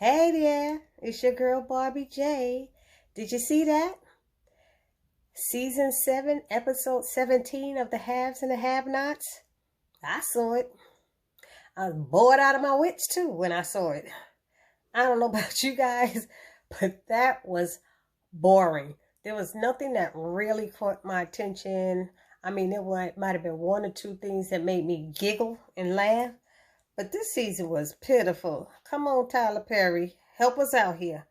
Hey there, it's your girl Barbie J. Did you see that? Season 7, episode 17 of the Haves and the Have-Nots? I saw it. I was bored out of my wits too when I saw it. I don't know about you guys, but that was boring. There was nothing that really caught my attention. I mean, there might have been one or two things that made me giggle and laugh. But this season was pitiful. Come on, Tyler Perry. Help us out here.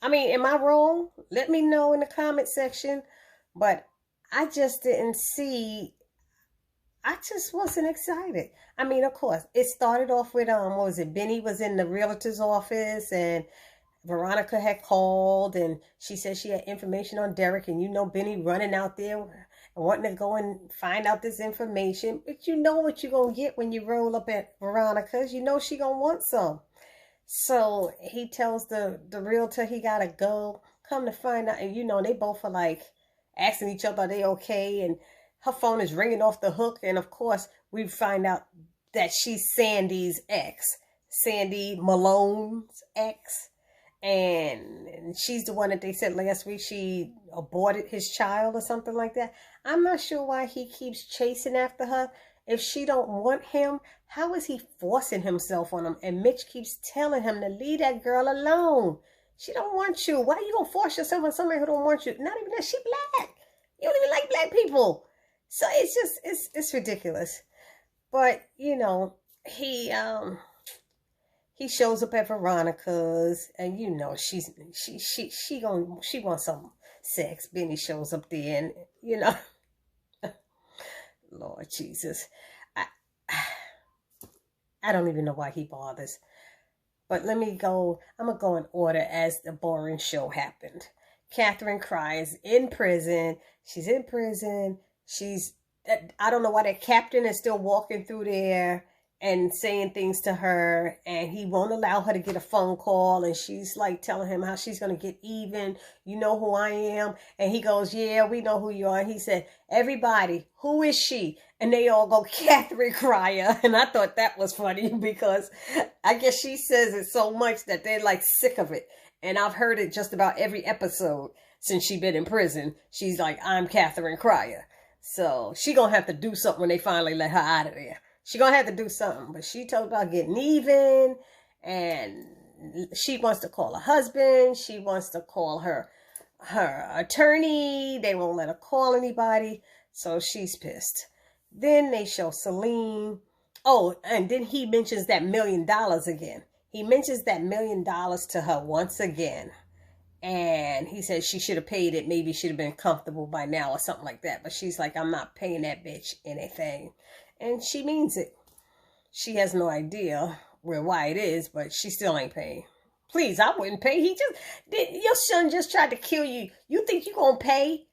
I mean, am I wrong? Let me know in the comment section. But I just didn't see. I just wasn't excited. I mean, of course, it started off with, what was it? Benny was in the realtor's office and Veronica had called and she said she had information on Derek. And you know Benny running out there and wanting to go and find out this information. But you know what you're going to get when you roll up at Veronica's. You know she going to want some. So he tells the realtor he got to go. Come to find out. And you know, they both are like asking each other, are they okay? And her phone is ringing off the hook. And of course, we find out that she's Sandy's ex. Sandy Malone's ex. And she's the one that they said last week she aborted his child or something like that. I'm not sure why he keeps chasing after her. If she don't want him, how is he forcing himself on him? And Mitch keeps telling him to leave that girl alone. She don't want you. Why are you going to force yourself on somebody who don't want you? Not even that. She black. You don't even like black people. So it's just, it's ridiculous. But, you know, he shows up at Veronica's, and you know she wants some sex. Benny shows up there, and you know, Lord Jesus, I don't even know why he bothers. But let me go. I'm gonna go in order as the boring show happened. Kathryn cries in prison. She's in prison. I don't know why that captain is still walking through there and saying things to her, and he won't allow her to get a phone call, and she's like telling him how she's going to get even. You know who I am? And he goes, yeah, we know who you are. And he said, everybody, who is she? And they all go, Kathryn Crier. And I thought that was funny because I guess she says it so much that they're like sick of it. And I've heard it just about every episode since she's been in prison. She's like, I'm Kathryn Crier. So she going to have to do something when they finally let her out of there. She's going to have to do something. But she talked about getting even. And she wants to call her husband. She wants to call her attorney. They won't let her call anybody. So she's pissed. Then they show Celine. Oh, and then he mentions that $1 million again. He mentions that $1 million to her once again. And he said she should have paid it. Maybe should have been comfortable by now or something like that. But she's like, I'm not paying that bitch anything. And she means it. She has no idea where Wyatt is, but she still ain't paying. Please, I wouldn't pay. Your son just tried to kill you. You think you're going to pay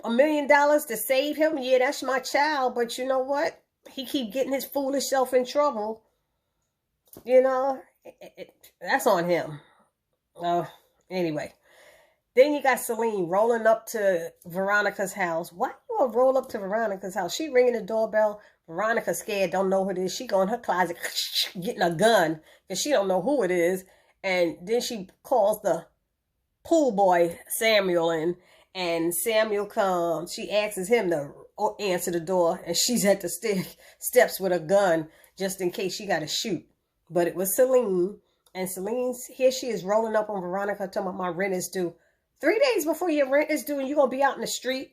$1 million to save him? Yeah, that's my child. But you know what? He keep getting his foolish self in trouble. You know, that's on him. Anyway. Then you got Celine rolling up to Veronica's house. Why you gonna roll up to Veronica's house? She ringing the doorbell. Veronica scared, don't know who it is. She go in her closet getting a gun because she don't know who it is. And then she calls the pool boy Samuel in, and Samuel comes. She asks him to answer the door, and she's at the steps with a gun just in case she got to shoot. But it was Celine, and here she is rolling up on Veronica, talking about my rent is due. 3 days before your rent is due and you're going to be out in the street,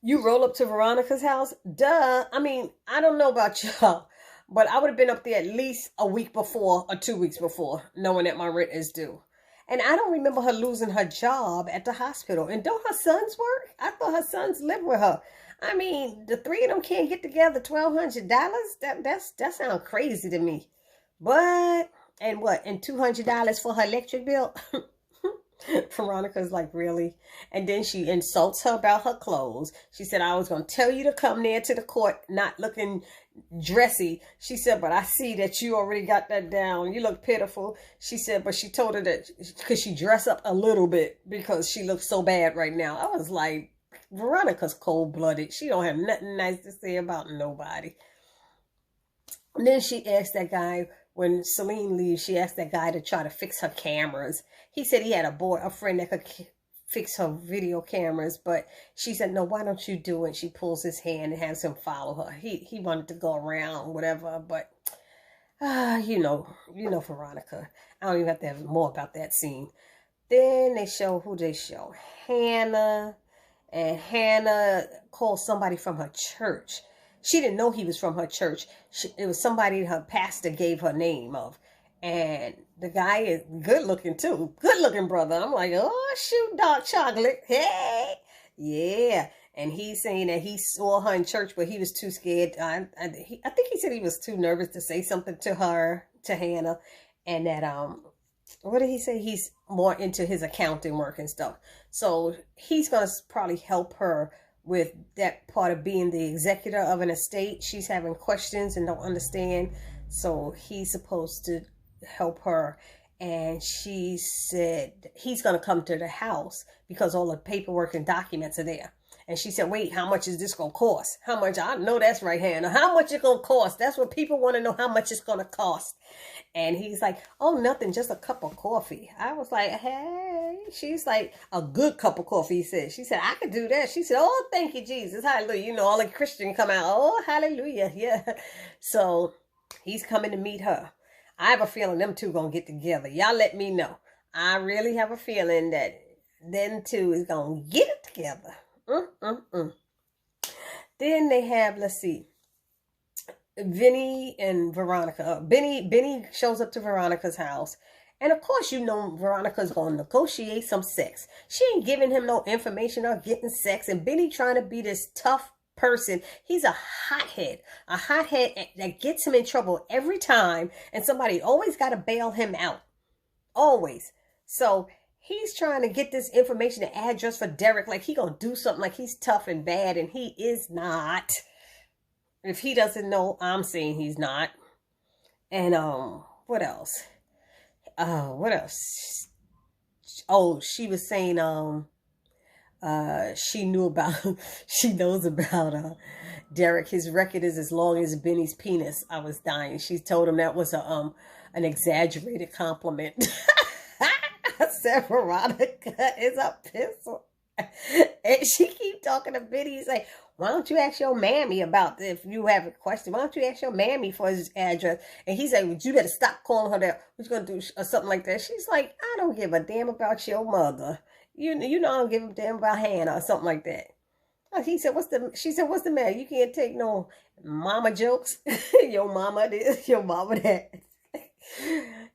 you roll up to Veronica's house? Duh. I mean, I don't know about y'all, but I would have been up there at least a week before or 2 weeks before, knowing that my rent is due. And I don't remember her losing her job at the hospital. And don't her sons work? I thought her sons lived with her. I mean, the three of them can't get together $1,200? That sounds crazy to me. But, and what? And $200 for her electric bill? Veronica's like, really? And then she insults her about her clothes. She said, I was going to tell you to come there to the court not looking dressy. She said, but I see that you already got that down. You look pitiful. She said, but she told her that because she dressed up a little bit because she looks so bad right now. I was like, Veronica's cold-blooded. She don't have nothing nice to say about nobody. And then she asked that guy, when Celine leaves, she asked that guy to try to fix her cameras. He said he had a friend that could fix her video cameras, but she said, no, why don't you do it? She pulls his hand and has him follow her. He wanted to go around, whatever, but you know Veronica. I don't even have to have more about that scene. Then they show who they show. Hannah. And Hannah called somebody from her church. She didn't know he was from her church. It was somebody her pastor gave her name of. And the guy is good looking too. Good looking brother. I'm like, oh, shoot, dark chocolate. Hey. Yeah. And he's saying that he saw her in church, but he was too scared. I think he said he was too nervous to say something to her, to Hannah. And that, what did he say? He's more into his accounting work and stuff. So he's going to probably help her with that part of being the executor of an estate. She's having questions and don't understand. So he's supposed to help her. And she said he's going to come to the house because all the paperwork and documents are there. And she said, wait, how much is this going to cost? How much? I know that's right, Hannah. How much it's going to cost? That's what people want to know, how much it's going to cost. And he's like, oh, nothing, just a cup of coffee. I was like, hey. She's like, a good cup of coffee, he said. She said, I could do that. She said, oh, thank you, Jesus. Hallelujah. You know, all the Christians come out. Oh, hallelujah. Yeah. So he's coming to meet her. I have a feeling them two going to get together. Y'all let me know. I really have a feeling that them two is going to get it together. Then they have, let's see, Vinny and Veronica. Benny shows up to Veronica's house. And of course, you know, Veronica's going to negotiate some sex. She ain't giving him no information or getting sex. And Benny trying to be this tough person. He's a hothead that gets him in trouble every time. And somebody always got to bail him out. Always. So he's trying to get this information, the address for Derek, like he gonna do something, like he's tough and bad, and he is not. If he doesn't know, I'm saying he's not. And what else? What else? Oh, she was saying she knows about Derek. His record is as long as Benny's penis. I was dying. She told him that was an exaggerated compliment. I said, Veronica is a pistol. And she keep talking to Benny. He's like, why don't you ask your mammy about this? If you have a question, why don't you ask your mammy for his address? And he's like, well, you better stop calling her that. What you going to do? Or something like that. She's like, I don't give a damn about your mother. You know I don't give a damn about Hannah or something like that. He said, she said, what's the matter? You can't take no mama jokes. Your mama this, your mama that.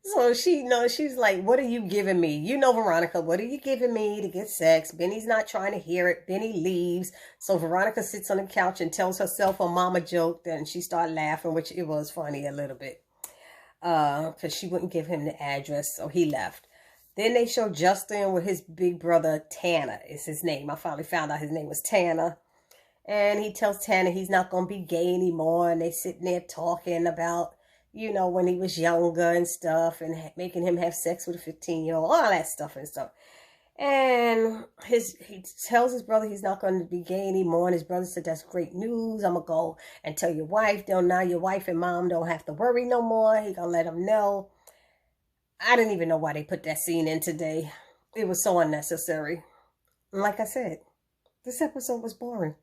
So she's like, what are you giving me? You know, Veronica, what are you giving me to get sex? Benny's not trying to hear it. Benny leaves. So Veronica sits on the couch and tells herself a mama joke. Then she started laughing, which it was funny a little bit. Because she wouldn't give him the address. So he left. Then they show Justin with his big brother, Tanner is his name. I finally found out his name was Tanner. And he tells Tanner he's not going to be gay anymore. And they sitting there talking about, you know, when he was younger and stuff, and making him have sex with a 15-year-old, all that stuff and stuff. And he tells his brother he's not going to be gay anymore. And his brother said, that's great news. I'm going to go and tell your wife. Now your wife and mom don't have to worry no more. He going to let them know. I didn't even know why they put that scene in today. It was so unnecessary. And like I said, this episode was boring.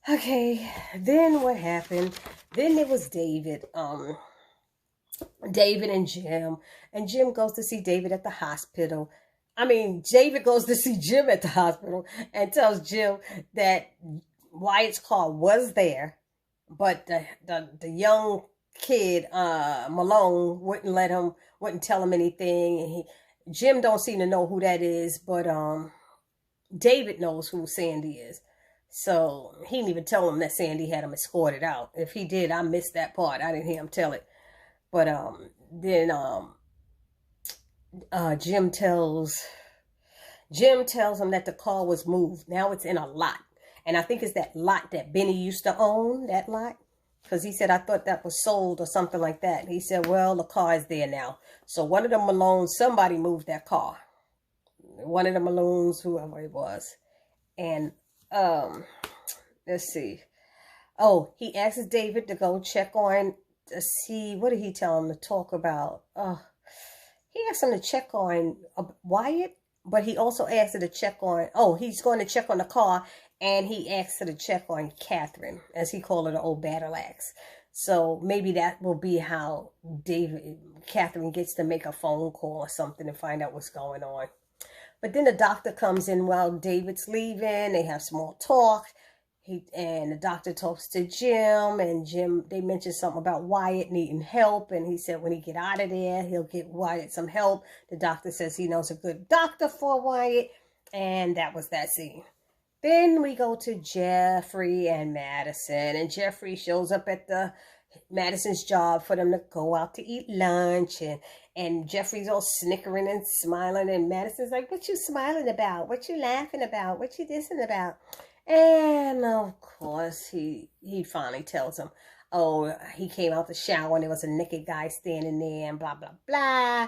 Okay, then what happened? Then there was David and Jim. And Jim goes to see David at the hospital. David goes to see Jim at the hospital and tells Jim that Wyatt's car was there, but the young kid, Malone, wouldn't tell him anything. And Jim don't seem to know who that is, but David knows who Sandy is. So he didn't even tell him that Sandy had him escorted out. If he did, I missed that part. I didn't hear him tell it. But then Jim tells him that the car was moved. Now it's in a lot. And I think it's that lot that Benny used to own, that lot. Because he said, I thought that was sold or something like that. And he said, well, the car is there now. So one of the Malones, somebody moved that car. One of the Malones, whoever it was. And let's see. Oh, he asks David to go check on see, what did he tell him to talk about? He asked him to check on Wyatt, but he also asked her to check on, he's going to check on the car, and he asked her to check on Kathryn, as he called her, the old battle axe. So maybe that will be how Kathryn gets to make a phone call or something to find out what's going on. But then the doctor comes in while David's leaving. They have small talk. And the doctor talks to Jim, and they mention something about Wyatt needing help, and he said when he get out of there, he'll get Wyatt some help. The doctor says he knows a good doctor for Wyatt, and that was that scene. Then we go to Jeffrey and Madison, and Jeffrey shows up at Madison's job for them to go out to eat lunch, and Jeffrey's all snickering and smiling, and Madison's like, what you smiling about? What you laughing about? What you dissing about? And of course, he finally tells him, he came out the shower and there was a naked guy standing there and blah, blah, blah.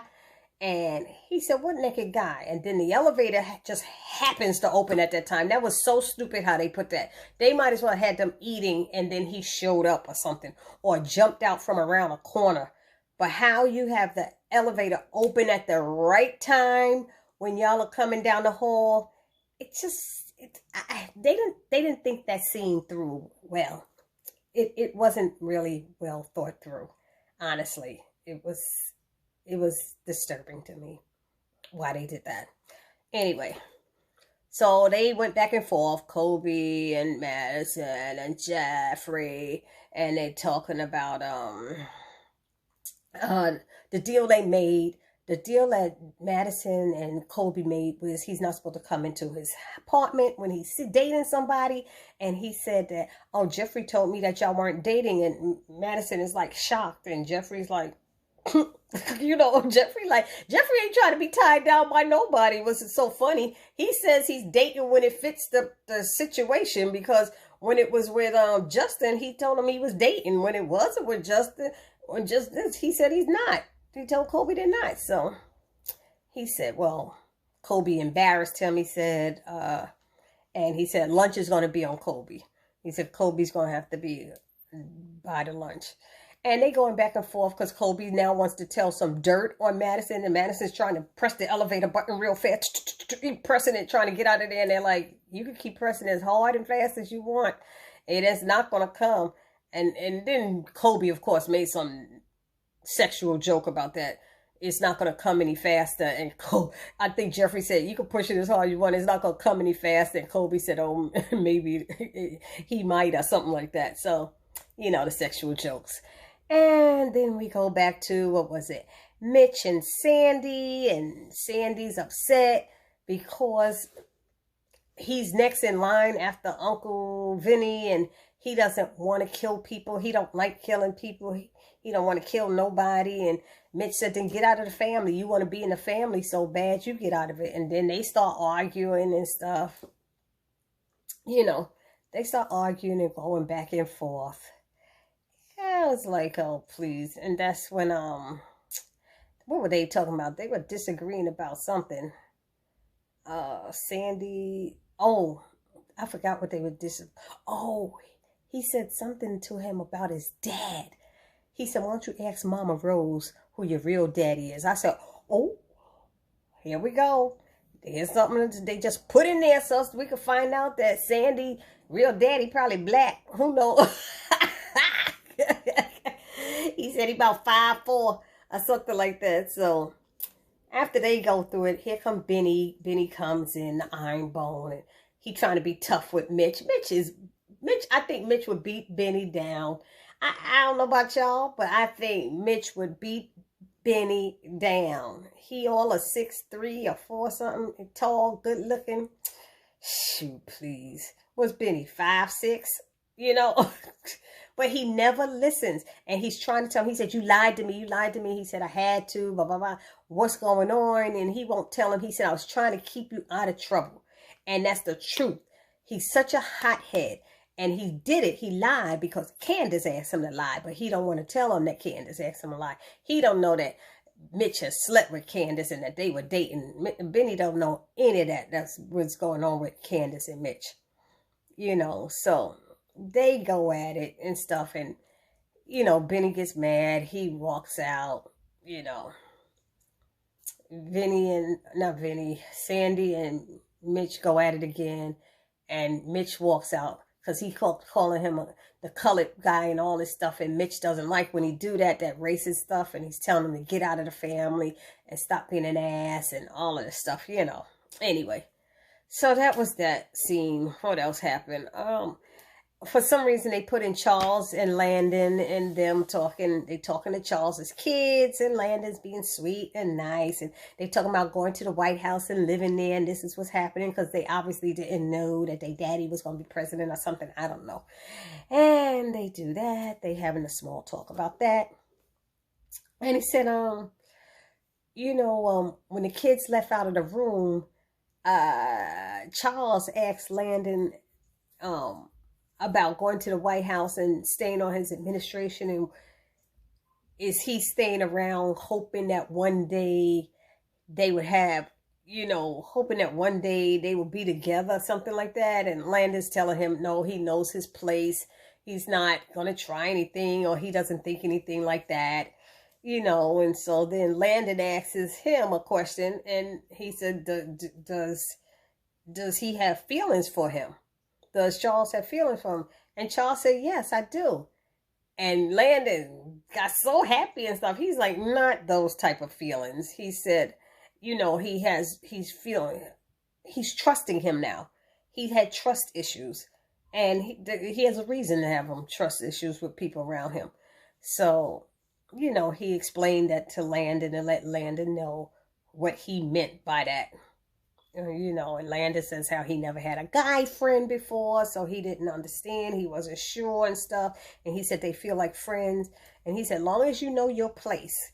And he said, what naked guy? And then the elevator just happens to open at that time. That was so stupid how they put that. They might as well have had them eating and then he showed up or something, or jumped out from around a corner. But how you have the elevator open at the right time when y'all are coming down the hall, they didn't think that scene through well. It wasn't really well thought through. Honestly, it was disturbing to me why they did that. Anyway, so they went back and forth, Colby and Madison and Jeffrey, and they're talking about the deal they made. The deal that Madison and Colby made was he's not supposed to come into his apartment when he's dating somebody. And he said that, Jeffrey told me that y'all weren't dating. And Madison is like shocked. And Jeffrey's like, Jeffrey ain't trying to be tied down by nobody. Was it so funny? He says he's dating when it fits the situation, because when it was with Justin, he told him he was dating. When it wasn't with Justin, he said he's not. He told Colby they're not. So he said, well, Colby embarrassed him. He said, and he said lunch is going to be on Colby. He said Colby's going to have to be by the lunch. And they going back and forth because Colby now wants to tell some dirt on Madison. And Madison's trying to press the elevator button real fast. Pressing it, trying to get out of there. And they're like, you can keep pressing as hard and fast as you want. It is not going to come. And then Colby, of course, made some sexual joke about that. It's not going to come any faster. And I think Jeffrey said, you can push it as hard as you want. It's not going to come any faster. And Colby said, maybe he might, or something like that. So, the sexual jokes. And then we go back to, what was it? Mitch and Sandy. And Sandy's upset because he's next in line after Uncle Vinny. And he doesn't want to kill people. He don't like killing people. He don't want to kill nobody. And Mitch said, then get out of the family. You want to be in the family so bad, you get out of it. And then they start arguing and stuff. They start arguing and going back and forth. I was like, oh, please. And that's when, what were they talking about? They were disagreeing about something. Sandy, I forgot what they were he said something to him about his dad. He said, why don't you ask Mama Rose who your real daddy is? I said, here we go. There's something they just put in there so we could find out that Sandy, real daddy, probably black. Who knows? He said he about 5'4" or something like that. So after they go through it, here come Benny. Benny comes in, the iron bone, and he trying to be tough with Mitch. I think Mitch would beat Benny down. I don't know about y'all, but I think Mitch would beat Benny down. He all a 6'3" or 4 something, tall, good looking. Shoot, please. What's Benny, 5'6"? But he never listens. And he's trying to tell him, he said, you lied to me. He said, I had to, blah, blah, blah. What's going on? And he won't tell him. He said, I was trying to keep you out of trouble. And that's the truth. He's such a hothead. And he did it. He lied because Candace asked him to lie. But he don't want to tell him that Candace asked him to lie. He don't know that Mitch has slept with Candace and that they were dating. Benny don't know any of that. That's what's going on with Candace and Mitch. So they go at it and stuff. And, you know, Benny gets mad. He walks out, you know. Sandy and Mitch go at it again. And Mitch walks out because he calling him the colored guy and all this stuff. And Mitch doesn't like when he do that racist stuff. And he's telling him to get out of the family and stop being an ass and all of this stuff, you know. Anyway, so that was that scene. What else happened? For some reason, they put in Charles and Landon and them talking. They talking to Charles's kids, and Landon's being sweet and nice. And they talking about going to the White House and living there. And this is what's happening because they obviously didn't know that their daddy was going to be president or something. I don't know. And they do that. They having a small talk about that. And he said, you know, when the kids left out of the room, Charles asked Landon, about going to the White House and staying on his administration, and is he staying around hoping that one day they would have, you know, hoping that one day they will be together, something like that. And Landon's telling him, no, he knows his place. He's not going to try anything, or he doesn't think anything like that, you know. And so then Landon asks him a question, and he said, does he have feelings for him? Does Charles have feelings for him? And Charles said, yes, I do. And Landon got so happy and stuff. He's like, not those type of feelings. He said, you know, he's trusting him now. He's had trust issues. And he has a reason to have trust issues with people around him. So, you know, he explained that to Landon and let Landon know what he meant by that. You know, and Landon says how he never had a guy friend before, so he didn't understand. He wasn't sure and stuff. And he said they feel like friends. And he said, long as you know your place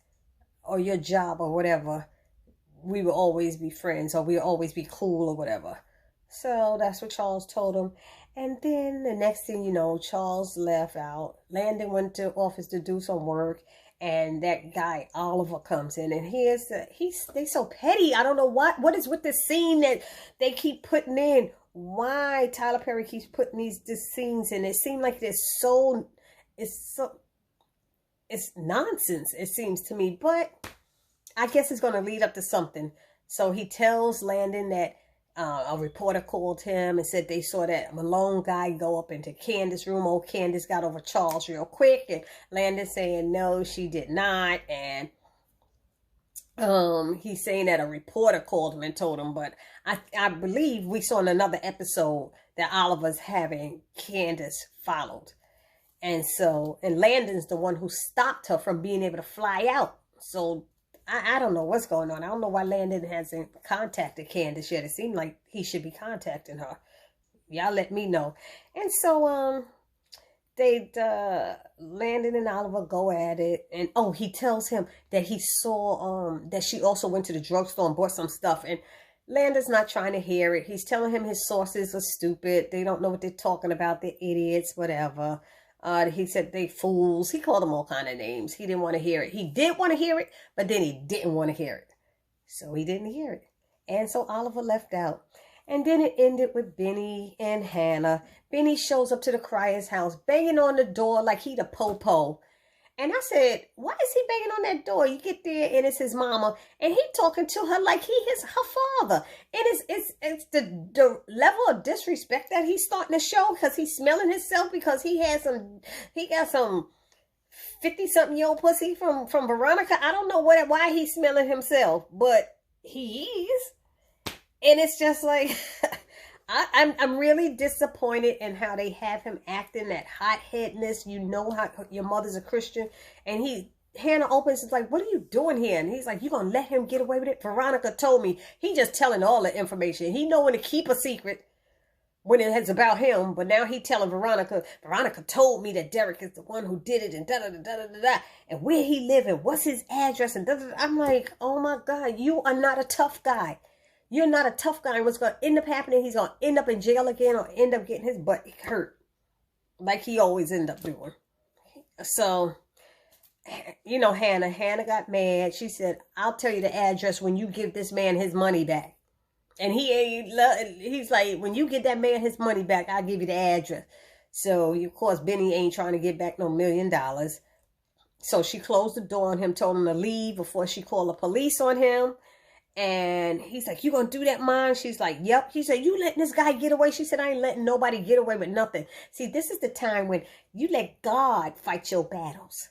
or your job or whatever, we will always be friends, or we'll always be cool or whatever. So that's what Charles told him. And then the next thing you know, Charles left out. Landon went to office to do some work. And that guy, Oliver, comes in, and they so petty. I don't know what is with this scene that they keep putting in. Why Tyler Perry keeps putting these scenes in? It seems like it's nonsense, it seems to me. But I guess it's going to lead up to something. So he tells Landon that a reporter called him and said they saw that Malone guy go up into Candace's room. Old Candace got over Charles real quick, and Landon saying no, she did not. And he's saying that a reporter called him and told him, but I believe we saw in another episode that Oliver's having Candace followed. And Landon's the one who stopped her from being able to fly out. So I don't know what's going on. I don't know why Landon hasn't contacted Candace yet. It seemed like he should be contacting her. Y'all let me know. And so Landon and Oliver go at it, and he tells him that he saw that she also went to the drugstore and bought some stuff, and Landon's not trying to hear it. He's telling him his sources are stupid. They don't know what they're talking about. They're idiots, whatever. He said they fools. He called them all kind of names. He didn't want to hear it. He did want to hear it, but then he didn't want to hear it. So he didn't hear it. And so Oliver left out. And then it ended with Benny and Hannah. Benny shows up to the Cryer's house, banging on the door like he the po-po. And I said, why is he banging on that door? You get there and it's his mama, and he talking to her like he is her father. And it's the level of disrespect that he's starting to show, because he's smelling himself, because he got some 50-something-year-old pussy from Veronica. I don't know why he's smelling himself, but he is. And it's just like I'm really disappointed in how they have him acting that hotheadness. You know how your mother's a Christian, and Hannah opens and is like, what are you doing here? And he's like, you gonna let him get away with it? Veronica told me. He just telling all the information. He know when to keep a secret when it's about him, but now he telling Veronica told me that Derek is the one who did it, and da-da-da-da-da-da, and where he live, and what's his address, and da-da-da. I'm like, oh my God, you are not a tough guy. You're not a tough guy. What's going to end up happening, he's going to end up in jail again, or end up getting his butt hurt like he always end up doing. So, you know, Hannah got mad. She said, I'll tell you the address when you give this man his money back. And he's like, when you get that man his money back, I'll give you the address. So, of course, Benny ain't trying to get back no $1 million. So she closed the door on him, told him to leave before she called the police on him. And he's like, you gonna do that, Mom? She's like, yep. He said, you letting this guy get away? She said, I ain't letting nobody get away with nothing. See, this is the time when you let God fight your battles.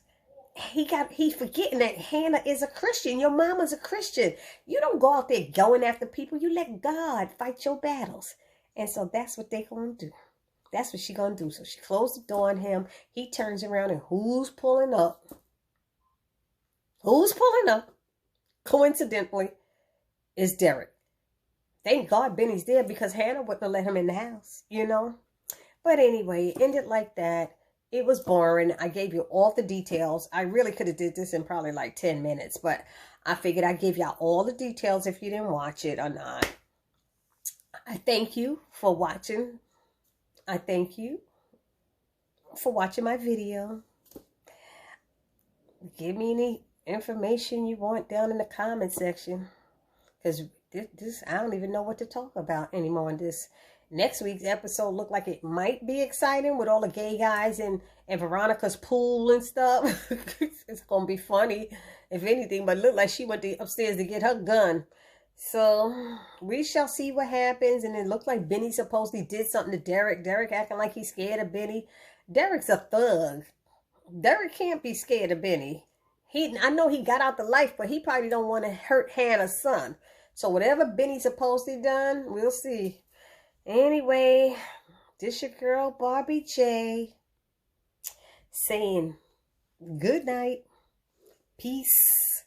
He's forgetting that Hannah is a Christian. Your mama's a Christian. You don't go out there going after people. You let God fight your battles. And so that's what they're going to do. That's what she's going to do. So she closed the door on him. He turns around and who's pulling up? Who's pulling up? Coincidentally, is Derek. Thank God Benny's there because Hannah wouldn't have let him in the house, you know. But anyway, it ended like that. It was boring. I gave you all the details. I really could have did this in probably like 10 minutes, but I figured I'd give y'all all the details if you didn't watch it or not. I thank you for watching. I thank you for watching my video. Give me any information you want down in the comment section, because this I don't even know what to talk about anymore in this. Next week's episode looked like it might be exciting with all the gay guys and Veronica's pool and stuff. It's going to be funny, if anything, but it looked like she went upstairs to get her gun. So we shall see what happens. And it looked like Benny supposedly did something to Derek. Derek acting like he's scared of Benny. Derek's a thug. Derek can't be scared of Benny. I know he got out the life, but he probably don't want to hurt Hannah's son. So whatever Benny supposedly done, we'll see. Anyway, this your girl Barbie J saying good night, peace.